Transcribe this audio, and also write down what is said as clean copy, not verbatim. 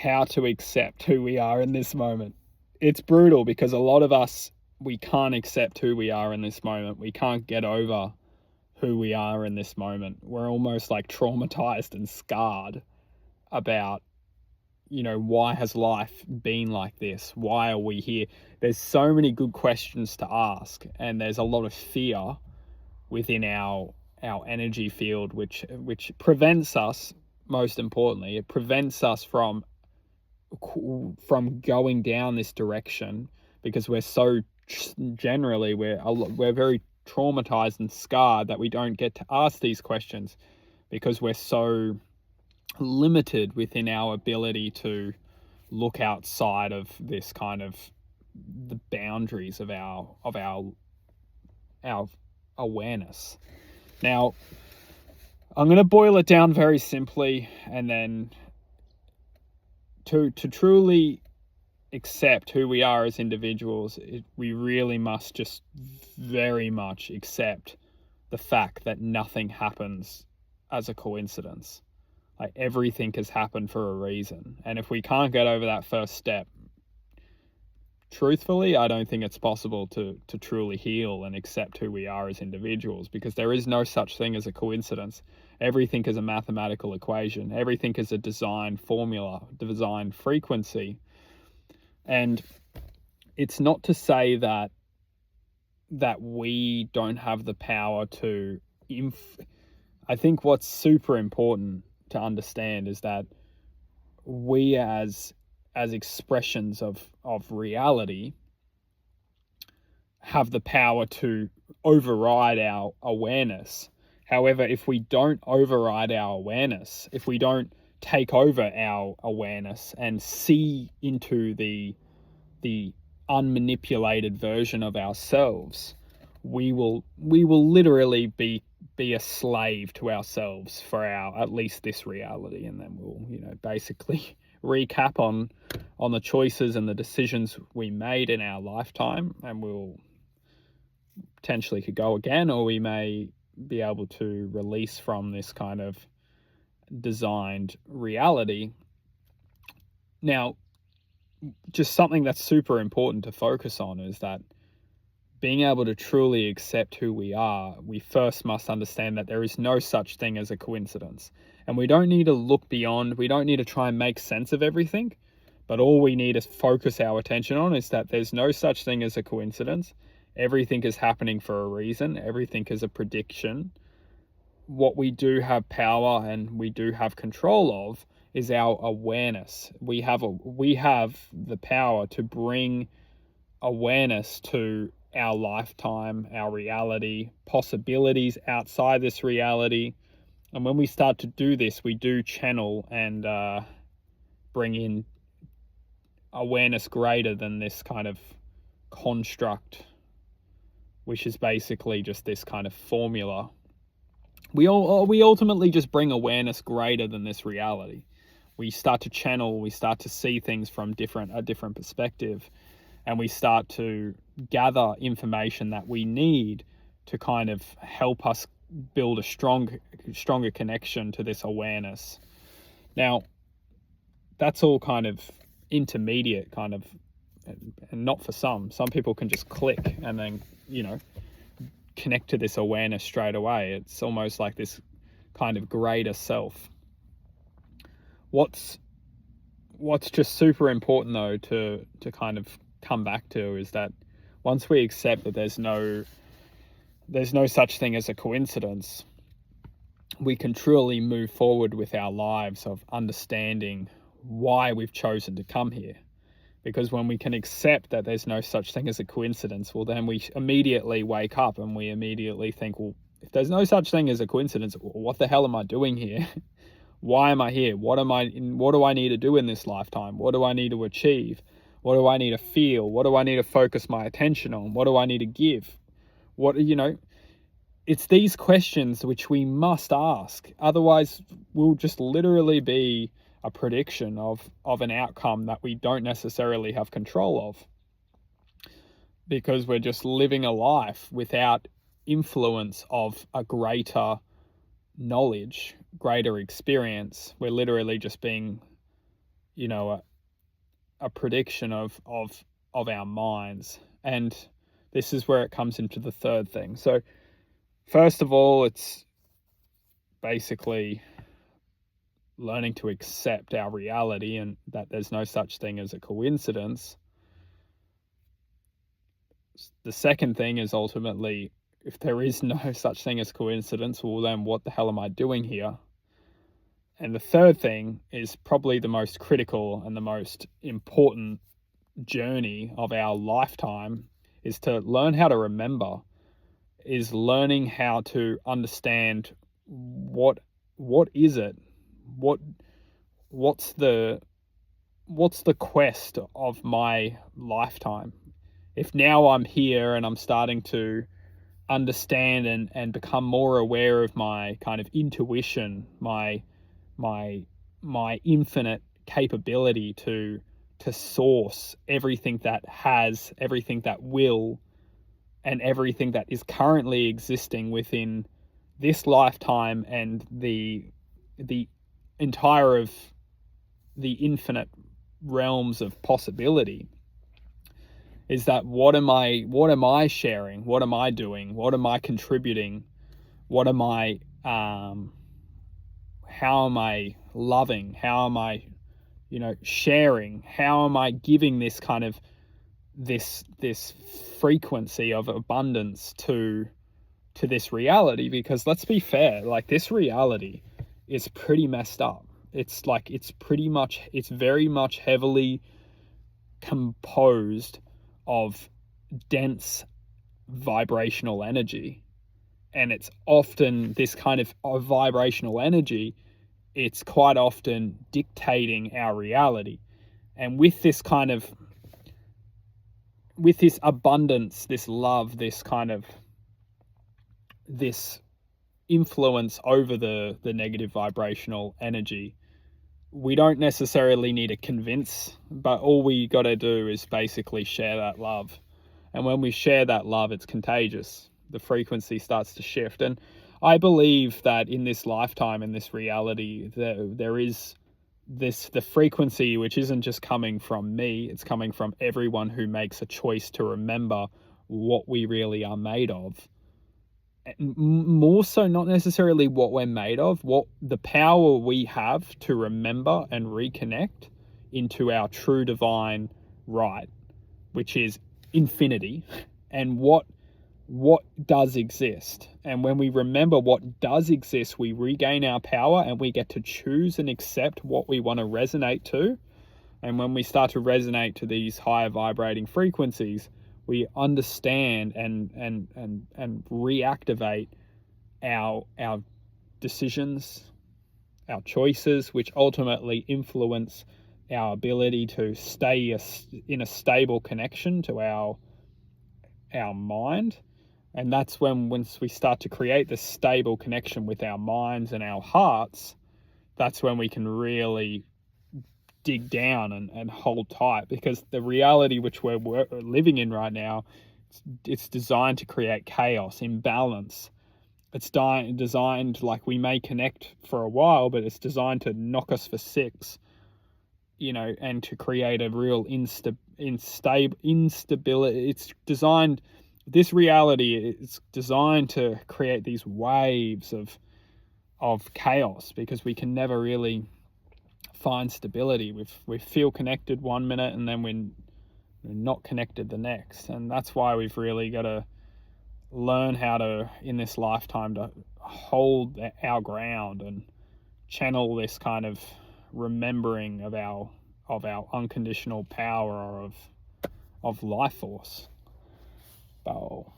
how to accept who we are in this moment. It's brutal because a lot of us, we can't accept who we are in this moment. We can't get over who we are in this moment. We're almost like traumatized and scarred about, why has life been like this? Why are we here? There's so many good questions to ask, and there's a lot of fear within our energy field, which prevents us, most importantly, it prevents us from going down this direction, because we're so generally we're very traumatized and scarred that we don't get to ask these questions, because we're so limited within our ability to look outside of this kind of the boundaries of our awareness. Now, I'm going to boil it down very simply, and then to truly accept who we are as individuals, we really must just very much accept the fact that nothing happens as a coincidence. Like, everything has happened for a reason. And if we can't get over that first step, truthfully, I don't think it's possible to truly heal and accept who we are as individuals, because there is no such thing as a coincidence. Everything is a mathematical equation. Everything is a design formula, design frequency. And it's not to say that we don't have the power to I think what's super important to understand is that we as expressions of reality have the power to override our awareness. However, if we don't override our awareness, if we don't take over our awareness and see into the unmanipulated version of ourselves, we will literally be a slave to ourselves for at least this reality, and then we'll basically recap on the choices and the decisions we made in our lifetime, and we'll potentially could go again, or we may be able to release from this kind of designed reality. Now, just something that's super important to focus on is that being able to truly accept who we are, we first must understand that there is no such thing as a coincidence. And we don't need to look beyond, we don't need to try and make sense of everything, but all we need to focus our attention on is that there's no such thing as a coincidence. Everything is happening for a reason. Everything is a prediction. What we do have power and we do have control of is our awareness. We have the power to bring awareness to our lifetime, our reality, possibilities outside this reality. And when we start to do this, we do channel and bring in awareness greater than this kind of construct, which is basically just this kind of formula. We ultimately just bring awareness greater than this reality. We start to channel, we start to see things from a different perspective, and we start to gather information that we need to kind of help us build a stronger connection to this awareness. Now, that's all kind of intermediate kind of, and not for some people can just click and then connect to this awareness straight away. It's almost like this kind of greater self. What's just super important though to kind of come back to is that once we accept that there's no such thing as a coincidence, we can truly move forward with our lives of understanding why we've chosen to come here. Because when we can accept that there's no such thing as a coincidence, well, then we immediately wake up and we immediately think, well, if there's no such thing as a coincidence, what the hell am I doing here? Why am I here? What do I need to do in this lifetime? What do I need to achieve? What do I need to feel? What do I need to focus my attention on? What do I need to give? It's these questions which we must ask. Otherwise, we'll just literally be a prediction of an outcome that we don't necessarily have control of, because we're just living a life without influence of a greater knowledge, greater experience. We're literally just being you know, a prediction of our minds. And this is where it comes into the third thing. So first of all, it's basically learning to accept our reality and that there's no such thing as a coincidence. The second thing is ultimately, if there is no such thing as coincidence, well, then what the hell am I doing here? And the third thing is probably the most critical and the most important journey of our lifetime, is to learn how to remember, is learning how to understand what is it, what's the quest of my lifetime. If now I'm here and I'm starting to understand and become more aware of my kind of intuition, my infinite capability to source everything that has, everything that will, and everything that is currently existing within this lifetime and the entire of the infinite realms of possibility, is that what am I sharing? What am I doing? What am I contributing? What am I how am I loving? How am I, sharing? How am I giving this kind of this frequency of abundance to this reality? Because let's be fair, like, this reality is pretty messed up. It's like it's very much heavily composed of dense vibrational energy, and it's often this kind of vibrational energy, it's quite often dictating our reality. And with this abundance, this love, this influence over the negative vibrational energy, we don't necessarily need to convince, but all we got to do is basically share that love. And when we share that love, it's contagious. The frequency starts to shift. And I believe that in this lifetime, in this reality, there is the frequency, which isn't just coming from me, it's coming from everyone who makes a choice to remember what we really are made of. And more so, not necessarily what we're made of, what the power we have to remember and reconnect into our true divine right, which is infinity, and what does exist. And when we remember what does exist, we regain our power and we get to choose and accept what we want to resonate to. And when we start to resonate to these higher vibrating frequencies, we understand and reactivate our decisions, our choices, which ultimately influence our ability to stay in a stable connection to our mind. And that's once we start to create this stable connection with our minds and our hearts, that's when we can really dig down and hold tight, because the reality which we're living in right now, it's designed to create chaos, imbalance. It's designed, like, we may connect for a while, but it's designed to knock us for six, and to create a real instability. It's designed, this reality is designed to create these waves of chaos, because we can never really find stability. We feel connected one minute and then we're not connected the next. And that's why we've really got to learn how to, in this lifetime, to hold our ground and channel this kind of remembering of our unconditional power of life force. Oh.